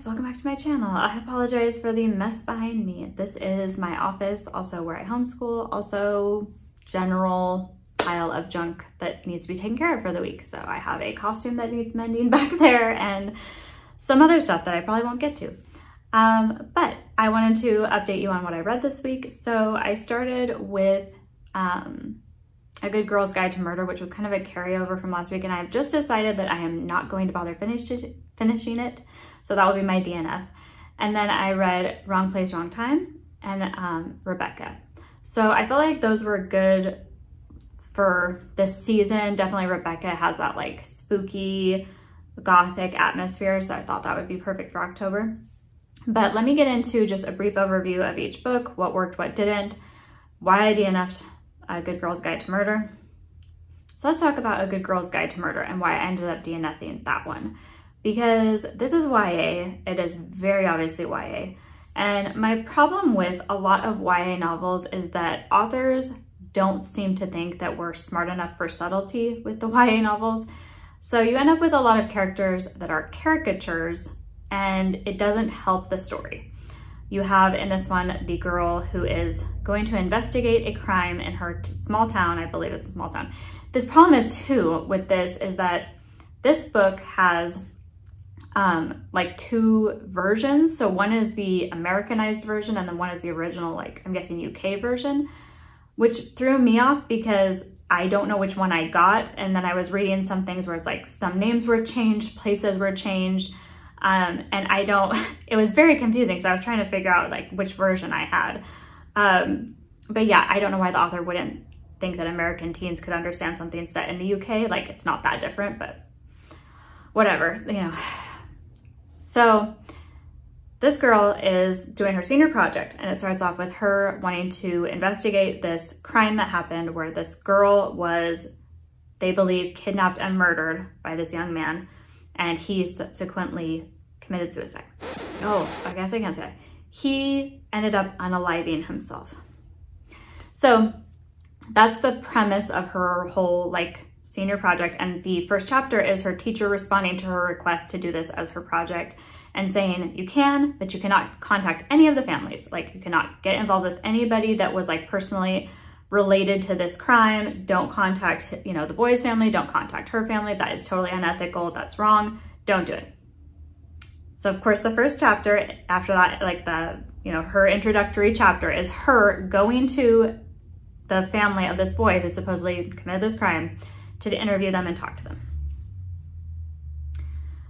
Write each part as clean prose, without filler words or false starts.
guys, welcome back to my channel. I apologize for the mess behind me. This is my office, also where I homeschool, also general pile of junk that needs to be taken care of for the week. So I have a costume that needs mending back there and some other stuff that I probably won't get to. But I wanted to update you on what I read this week. So I started with A Good Girl's Guide to Murder, which was kind of a carryover from last week, and I've just decided that I am not going to bother finishing it. So that will be my DNF. And then I read Wrong Place, Wrong Time and Rebecca. So I feel like those were good for this season. Definitely Rebecca has that like spooky gothic atmosphere, so I thought that would be perfect for October. But let me get into just a brief overview of each book, what worked, what didn't, why I DNF'd A Good Girl's Guide to Murder. So let's talk about A Good Girl's Guide to Murder and why I ended up DNFing that one. Because this is YA, it is very obviously YA. And my problem with a lot of YA novels is that authors don't seem to think that we're smart enough for subtlety with the YA novels. So you end up with a lot of characters that are caricatures and it doesn't help the story. You have in this one, the girl who is going to investigate a crime in her small town. I believe it's a small town. This problem is too with this is that this book has like two versions. So one is the Americanized version and then one is the original, like I'm guessing UK version, which threw me off because I don't know which one I got. And then I was reading some things where it's like some names were changed, places were changed. And it was very confusing because I was trying to figure out like which version I had. But yeah, I don't know why the author wouldn't think that American teens could understand something set in the UK. Like it's not that different, but whatever, you know. So this girl is doing her senior project and it starts off with her wanting to investigate this crime that happened where this girl was, they believe, kidnapped and murdered by this young man. And he subsequently committed suicide. Oh, I guess I can't say that. He ended up unaliving himself. So that's the premise of her whole like senior project. And the first chapter is her teacher responding to her request to do this as her project and saying you can, but you cannot contact any of the families. Like you cannot get involved with anybody that was like personally related to this crime. Don't contact, you know, the boy's family, don't contact her family. That is totally unethical. That's wrong. Don't do it. So of course the first chapter after that, like the, you know, her introductory chapter is her going to the family of this boy who supposedly committed this crime to interview them and talk to them.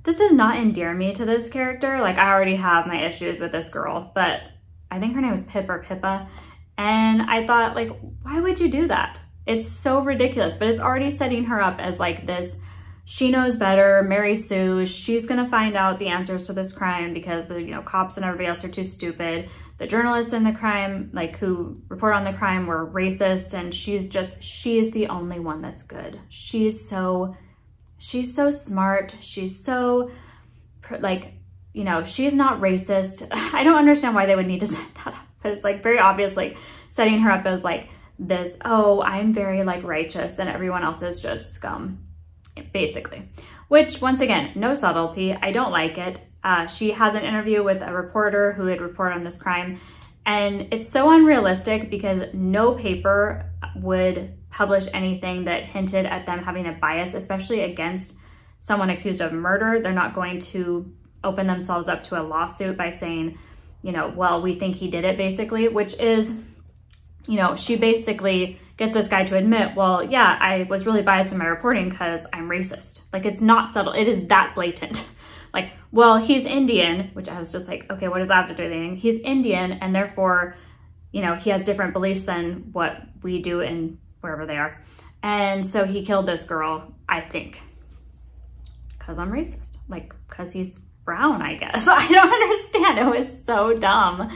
This does not endear me to this character. Like I already have my issues with this girl, but I think her name was Pip or Pippa. And I thought like, why would you do that? It's so ridiculous, but it's already setting her up as like this, she knows better, Mary Sue, she's gonna find out the answers to this crime because the, you know, cops and everybody else are too stupid. The journalists in the crime, like who report on the crime were racist and she's the only one that's good. She's so smart. She's so like, you know, she's not racist. I don't understand why they would need to set that up. But it's like very obvious, like setting her up as like this, oh, I'm very like righteous and everyone else is just scum, basically. Which once again, no subtlety, I don't like it. She has an interview with a reporter who had reported on this crime and it's so unrealistic because no paper would publish anything that hinted at them having a bias, especially against someone accused of murder. They're not going to open themselves up to a lawsuit by saying, you know, well, we think he did it basically, which is, you know, she basically gets this guy to admit, well, yeah, I was really biased in my reporting because I'm racist. Like it's not subtle. It is that blatant. Like, well, he's Indian, which I was just like, okay, what does that have to do with anything? He's Indian and therefore, you know, he has different beliefs than what we do in wherever they are. And so he killed this girl, I think, because I'm racist. Like, because he's brown, I guess. I don't understand. It was so dumb.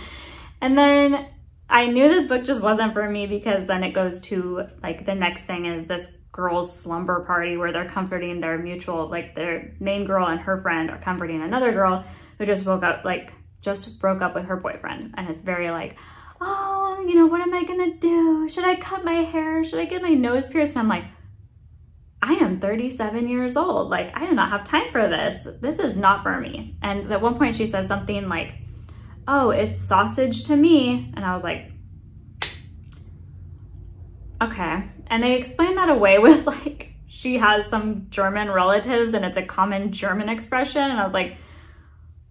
And then I knew this book just wasn't for me because then it goes to like the next thing is this girl's slumber party where they're comforting their mutual, like their main girl and her friend are comforting another girl who just broke up with her boyfriend. And it's very like, oh, you know, what am I gonna do? Should I cut my hair? Should I get my nose pierced? And I'm like, I am 37 years old. Like, I do not have time for this. This is not for me. And at one point she says something like, oh, it's sausage to me. And I was like, okay. And they explain that away with like, she has some German relatives and it's a common German expression. And I was like,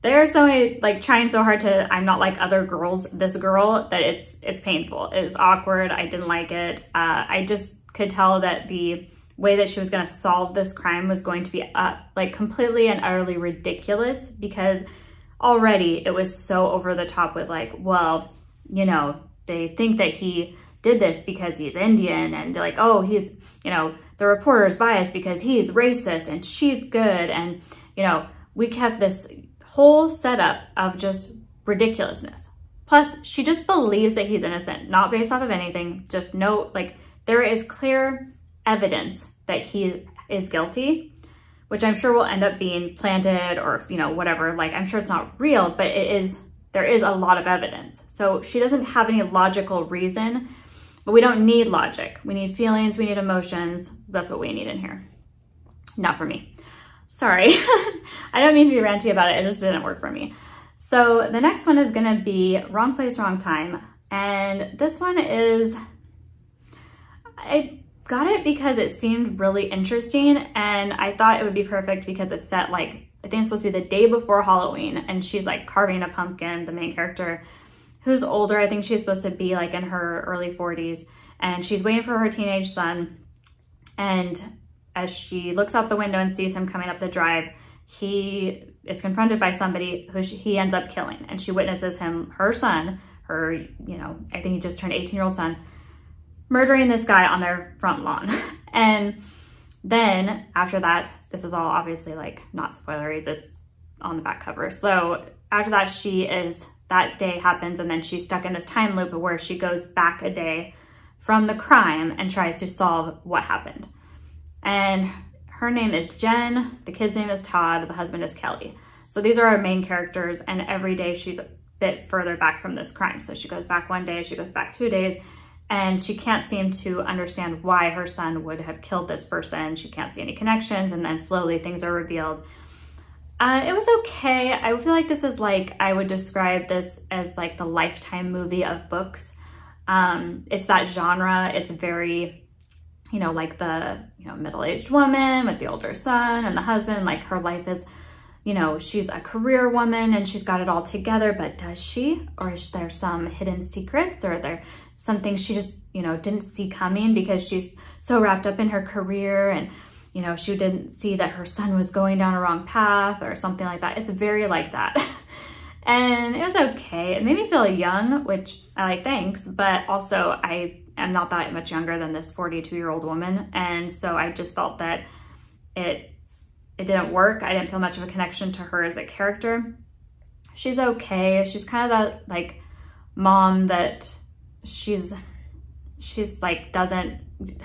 they're so like trying so hard to, I'm not like other girls, this girl, that it's painful. It was awkward. I didn't like it. I just could tell that the way that she was going to solve this crime was going to be like completely and utterly ridiculous, because already it was so over the top with like, well, you know, they think that he did this because he's Indian, and they're like, oh, he's, you know, the reporter's biased because he's racist and she's good. And, you know, we kept this whole setup of just ridiculousness. Plus, she just believes that he's innocent, not based off of anything, just no, like, there is clear evidence that he is guilty, which I'm sure will end up being planted or, you know, whatever. Like, I'm sure it's not real, but there is a lot of evidence. So she doesn't have any logical reason, but we don't need logic. We need feelings, we need emotions. That's what we need in here. Not for me. Sorry. I don't mean to be ranty about it. It just didn't work for me. So the next one is gonna be Wrong Place, Wrong Time. And this one is, I got it because it seemed really interesting, and I thought it would be perfect because it's set like, I think it's supposed to be the day before Halloween, and she's like carving a pumpkin, the main character, who's older. I think she's supposed to be like in her early 40s, and she's waiting for her teenage son. And as she looks out the window and sees him coming up the drive, he is confronted by somebody who he ends up killing, and she witnesses him, her son, her, you know, I think he just turned 18-year-old son, murdering this guy on their front lawn. And then after that, this is all obviously like not spoileries, it's on the back cover. So after that, that day happens, and then she's stuck in this time loop where she goes back a day from the crime and tries to solve what happened. And her name is Jen, the kid's name is Todd, the husband is Kelly. So these are our main characters, and every day she's a bit further back from this crime. So she goes back one day, she goes back 2 days, and she can't seem to understand why her son would have killed this person. She can't see any connections, and then slowly things are revealed. It was okay. I feel like this is like, I would describe this as like the Lifetime movie of books. It's that genre. It's very, you know, like the, you know, middle-aged woman with the older son and the husband, like her life is, you know, she's a career woman and she's got it all together, but does she? Or is there some hidden secrets, or are there something she just, you know, didn't see coming because she's so wrapped up in her career, and, you know, she didn't see that her son was going down a wrong path or something like that. It's very like that. And it was okay. It made me feel young, which I like, thanks, but also I am not that much younger than this 42-year-old woman. And so I just felt that it didn't work. I didn't feel much of a connection to her as a character. She's okay. She's kind of that like mom that she's like, doesn't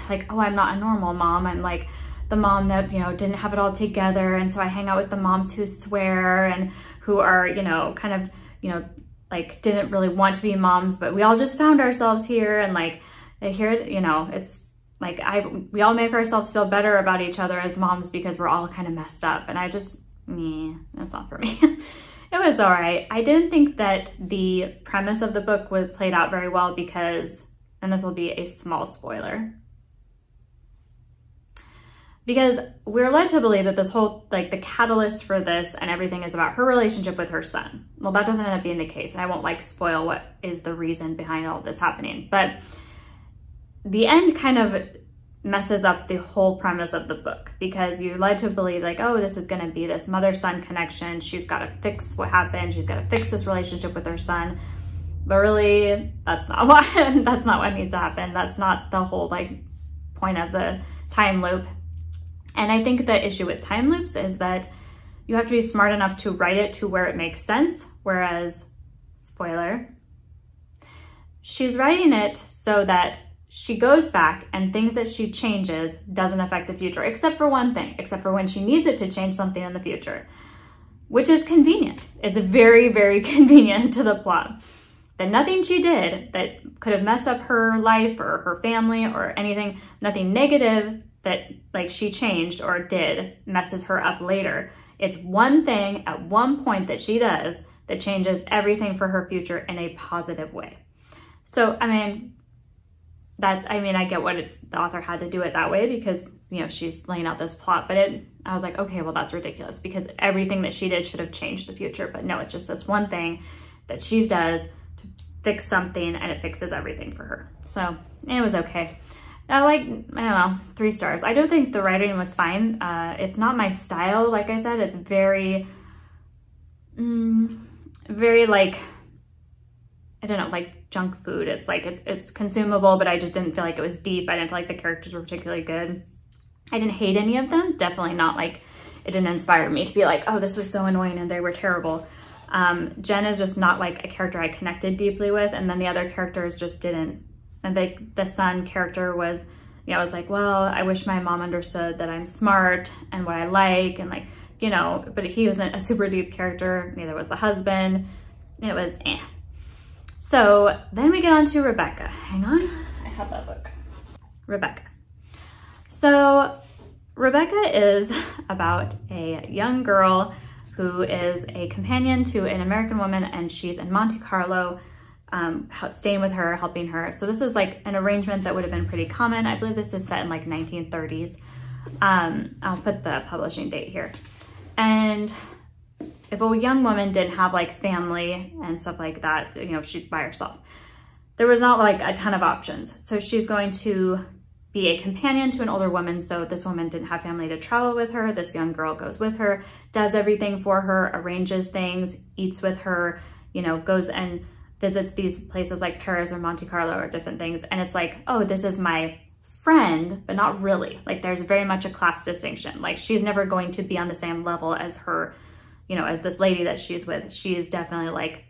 like, oh, I'm not a normal mom. I'm like the mom that, you know, didn't have it all together. And so I hang out with the moms who swear and who are, you know, kind of, you know, like didn't really want to be moms, but we all just found ourselves here. And like here, you know, it's like we all make ourselves feel better about each other as moms because we're all kind of messed up. And I just, that's not for me. It was all right. I didn't think that the premise of the book was played out very well because, and this will be a small spoiler, because we're led to believe that this whole, like the catalyst for this and everything is about her relationship with her son. Well, that doesn't end up being the case. And I won't like spoil what is the reason behind all this happening, but the end kind of messes up the whole premise of the book, because you're led to believe like, oh, this is going to be this mother-son connection. She's got to fix what happened. She's got to fix this relationship with her son. But really, that's not what needs to happen. That's not the whole like point of the time loop. And I think the issue with time loops is that you have to be smart enough to write it to where it makes sense. Whereas, spoiler, she's writing it so that she goes back and things that she changes doesn't affect the future, except for one thing, except for when she needs it to change something in the future, which is convenient. It's very, very convenient to the plot. That nothing she did that could have messed up her life or her family or anything, nothing negative that like she changed or did messes her up later. It's one thing at one point that she does that changes everything for her future in a positive way. So, I mean, I get what the author had to do it that way because, you know, she's laying out this plot, but I was like, okay, well, that's ridiculous because everything that she did should have changed the future. But no, it's just this one thing that she does to fix something and it fixes everything for her. So it was okay. I don't know, 3 stars. I don't think the writing was fine. It's not my style. Like I said, it's very like, I don't know, like junk food. It's like, it's consumable, but I just didn't feel like it was deep. I didn't feel like the characters were particularly good. I didn't hate any of them. Definitely not like, it didn't inspire me to be like, oh, this was so annoying and they were terrible. Jen is just not like a character I connected deeply with. And then the other characters just didn't. And the son character was, you know, I was like, well, I wish my mom understood that I'm smart and what I like. And like, you know, but he wasn't a super deep character. Neither was the husband. It was eh. So then we get on to Rebecca. Hang on, I have that book. Rebecca. So Rebecca is about a young girl who is a companion to an American woman, and she's in Monte Carlo, staying with her, helping her. So this is like an arrangement that would have been pretty common. I believe this is set in like 1930s. I'll put the publishing date here. And if a young woman didn't have like family and stuff like that, you know, she's by herself, there was not like a ton of options. So she's going to be a companion to an older woman. So this woman didn't have family to travel with her. This young girl goes with her, does everything for her, arranges things, eats with her, you know, goes and visits these places like Paris or Monte Carlo or different things. And it's like, oh, this is my friend, but not really. Like there's very much a class distinction. Like she's never going to be on the same level as her, you know, as this lady that she's with. She's definitely like,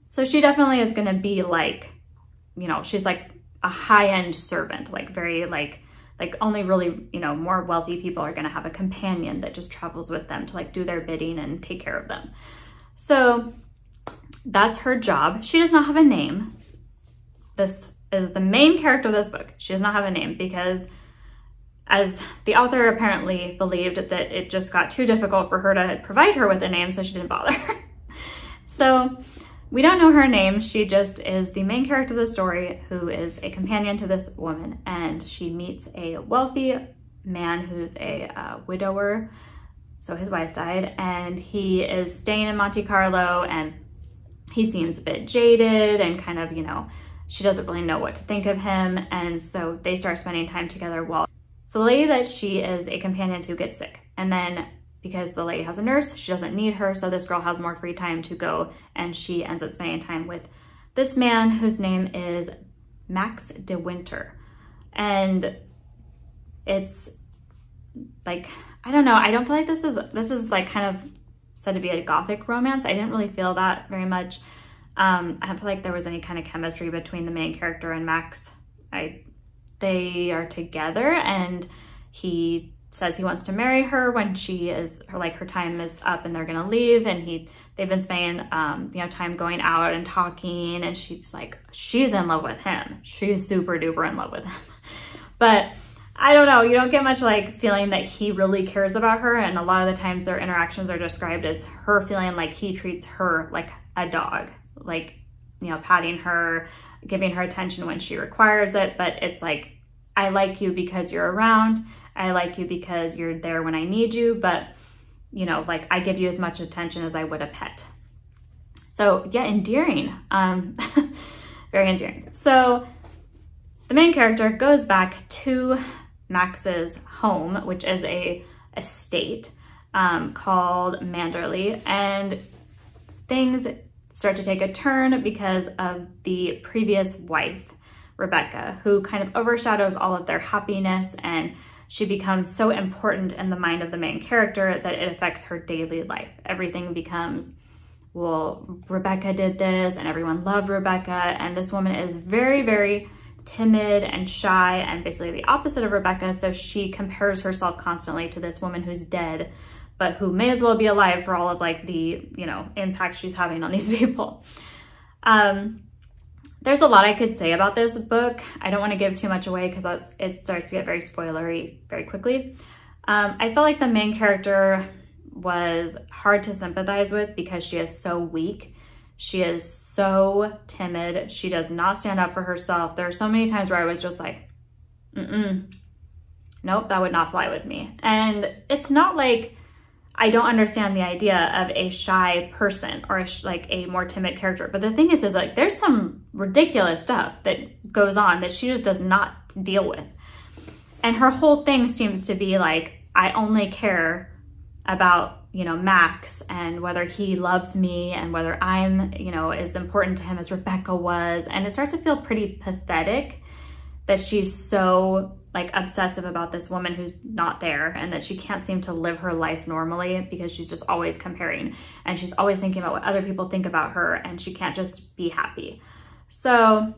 so she definitely is going to be like, you know, she's like a high-end servant, like very like only really, you know, more wealthy people are going to have a companion that just travels with them to like do their bidding and take care of them. So that's her job. She does not have a name. This is the main character of this book. She does not have a name because, as the author apparently believed, that it just got too difficult for her to provide her with a name, so she didn't bother. So we don't know her name. She just is the main character of the story who is a companion to this woman, and she meets a wealthy man who's a widower. So his wife died, and he is staying in Monte Carlo, and he seems a bit jaded and kind of, you know, she doesn't really know what to think of him. And so they start spending time together so the lady that she is a companion to gets sick. And then because the lady has a nurse, she doesn't need her. So this girl has more free time to go, and she ends up spending time with this man whose name is Max de Winter. And it's like, I don't know. I don't feel like this is like kind of said to be a gothic romance. I didn't really feel that very much. I don't feel like there was any kind of chemistry between the main character and Max. They are together, and he says he wants to marry her when her time is up and they're gonna leave, and they've been spending you know, time going out and talking, and she's in love with him. She's super duper in love with him. But I don't know, you don't get much like feeling that he really cares about her, and a lot of the times their interactions are described as her feeling like he treats her like a dog, like, you know, patting her, giving her attention when she requires it. But it's like, I like you because you're around. I like you because you're there when I need you. But, you know, like I give you as much attention as I would a pet. So yeah, endearing, very endearing. So the main character goes back to Max's home, which is a estate called Manderley, and things start to take a turn because of the previous wife, Rebecca, who kind of overshadows all of their happiness, and she becomes so important in the mind of the main character that it affects her daily life. Everything becomes, well, Rebecca did this, and everyone loved Rebecca, and this woman is very, very timid and shy and basically the opposite of Rebecca. So she compares herself constantly to this woman who's dead, but who may as well be alive for all of like the, you know, impact she's having on these people. There's a lot I could say about this book. I don't want to give too much away because it starts to get very spoilery very quickly. I felt like the main character was hard to sympathize with because she is so weak. She is so timid. She does not stand up for herself. There are so many times where I was just like, nope, that would not fly with me. And it's not like I don't understand the idea of a shy person or like a more timid character. But the thing is like there's some ridiculous stuff that goes on that she just does not deal with. And her whole thing seems to be like, I only care about, you know, Max and whether he loves me and whether I'm, you know, as important to him as Rebecca was. And it starts to feel pretty pathetic that she's so like obsessive about this woman who's not there and that she can't seem to live her life normally because she's just always comparing and she's always thinking about what other people think about her and she can't just be happy. So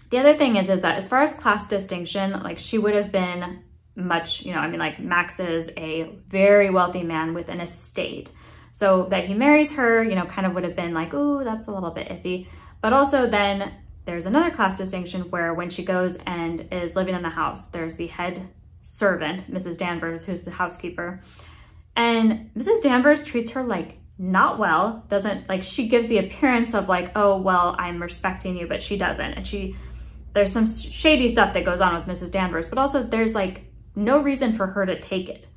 the other thing is that as far as class distinction, like she would have been much, you know, I mean, like Max is a very wealthy man with an estate. So that he marries her, you know, kind of would have been like, ooh, that's a little bit iffy. But also then there's another class distinction where when she goes and is living in the house, there's the head servant, Mrs. Danvers, who's the housekeeper. And Mrs. Danvers treats her like not well, doesn't like, she gives the appearance of like, oh, well, I'm respecting you, but she doesn't. And there's some shady stuff that goes on with Mrs. Danvers, but also there's like no reason for her to take it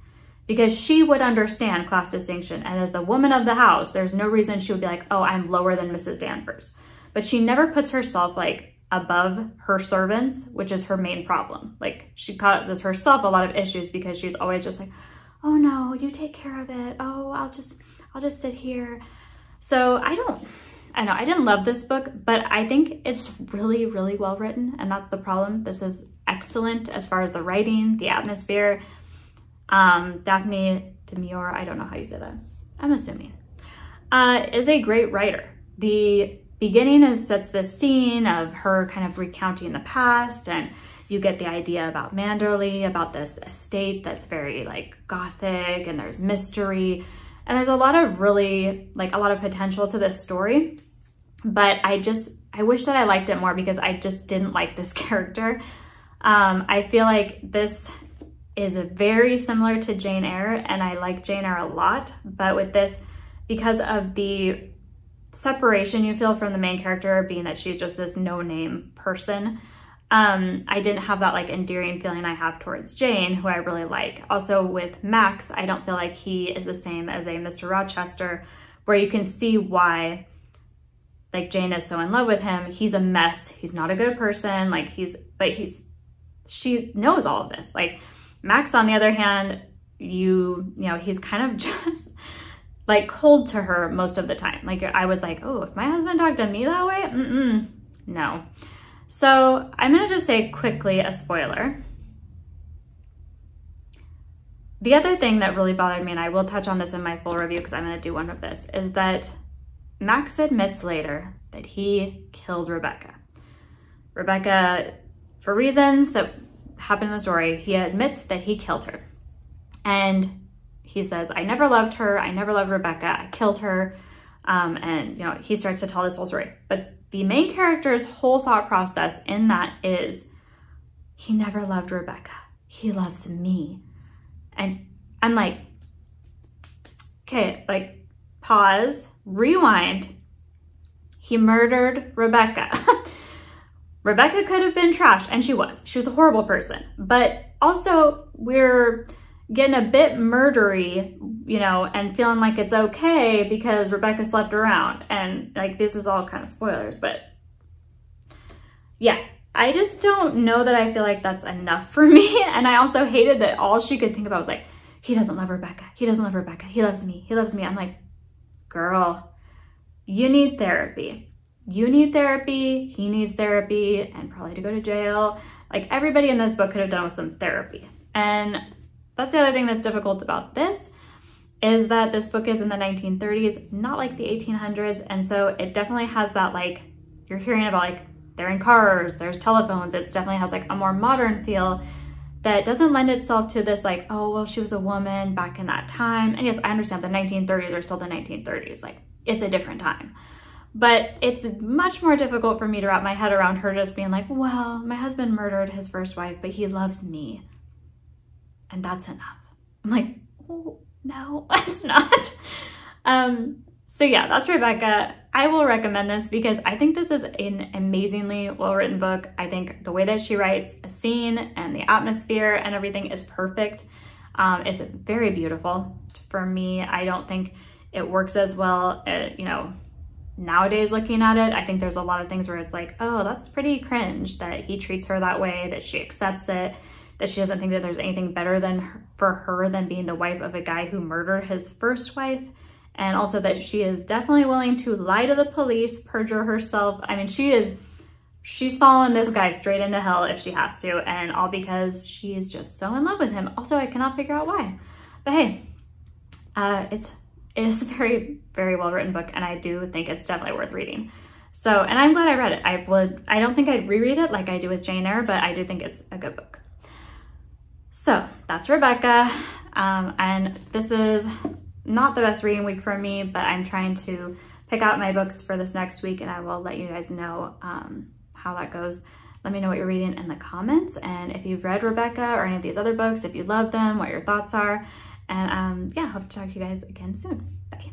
because she would understand class distinction. And as the woman of the house, there's no reason she would be like, oh, I'm lower than Mrs. Danvers. But she never puts herself like above her servants, which is her main problem. Like she causes herself a lot of issues because she's always just like, oh no, you take care of it. Oh, I'll just sit here. So I know I didn't love this book, but I think it's really, really well written. And that's the problem. This is excellent as far as the writing, the atmosphere. Daphne Du Maurier, I don't know how you say that. I'm assuming, is a great writer. The beginning sets this scene of her kind of recounting the past, and you get the idea about Manderley, about this estate that's very like gothic and there's mystery. And there's a lot of really like a lot of potential to this story. But I wish that I liked it more because I just didn't like this character. I feel like this is very similar to Jane Eyre and I like Jane Eyre a lot, but with this, because of the separation you feel from the main character being that she's just this no-name person, I didn't have that like endearing feeling I have towards Jane, who I really like. Also with Max, I don't feel like he is the same as a Mr. Rochester, where you can see why like Jane is so in love with him. He's a mess. He's not a good person. Like she knows all of this. Like Max, on the other hand, you know, he's kind of just like cold to her most of the time. Like I was like, oh, if my husband talked to me that way, no. So I'm gonna just say quickly a spoiler. The other thing that really bothered me, and I will touch on this in my full review because I'm gonna do one of this, is that Max admits later that he killed Rebecca. Rebecca, for reasons that happen in the story, he admits that he killed her. And he says, I never loved her. I never loved Rebecca. I killed her. And, you know, he starts to tell this whole story. But the main character's whole thought process in that is, he never loved Rebecca. He loves me. And I'm like, okay, like pause, rewind. He murdered Rebecca. Rebecca could have been trash, and she was. She was a horrible person. But also, we're getting a bit murdery, you know, and feeling like it's okay because Rebecca slept around. And like, this is all kind of spoilers, but yeah, I just don't know that I feel like that's enough for me. And I also hated that all she could think about was like, he doesn't love Rebecca. He doesn't love Rebecca. He loves me. He loves me. I'm like, girl, you need therapy. You need therapy. He needs therapy, and probably to go to jail. Like, everybody in this book could have done with some therapy. And that's the other thing that's difficult about this, is that this book is in the 1930s, not like the 1800s. And so it definitely has that, like, you're hearing about, like, they're in cars, there's telephones. It definitely has like a more modern feel that doesn't lend itself to this like, oh, well, she was a woman back in that time. And yes, I understand the 1930s are still the 1930s. Like, it's a different time. But it's much more difficult for me to wrap my head around her just being like, well, my husband murdered his first wife, but he loves me. And that's enough. I'm like, oh, no, it's not. So yeah, that's Rebecca. I will recommend this because I think this is an amazingly well-written book. I think the way that she writes a scene and the atmosphere and everything is perfect. It's very beautiful. For me, I don't think it works as well, you know, nowadays looking at it. I think there's a lot of things where it's like, oh, that's pretty cringe that he treats her that way, that she accepts it, that she doesn't think that there's anything better for her than being the wife of a guy who murdered his first wife. And also that she is definitely willing to lie to the police, perjure herself. I mean, she's following this guy straight into hell if she has to, and all because she is just so in love with him. Also, I cannot figure out why. But hey, it is a very, very well-written book, and I do think it's definitely worth reading. So, and I'm glad I read it. I don't think I'd reread it like I do with Jane Eyre, but I do think it's a good book. So that's Rebecca, and this is not the best reading week for me, but I'm trying to pick out my books for this next week, and I will let you guys know how that goes. Let me know what you're reading in the comments, and if you've read Rebecca or any of these other books, if you love them, what your thoughts are. And yeah, hope to talk to you guys again soon. Bye.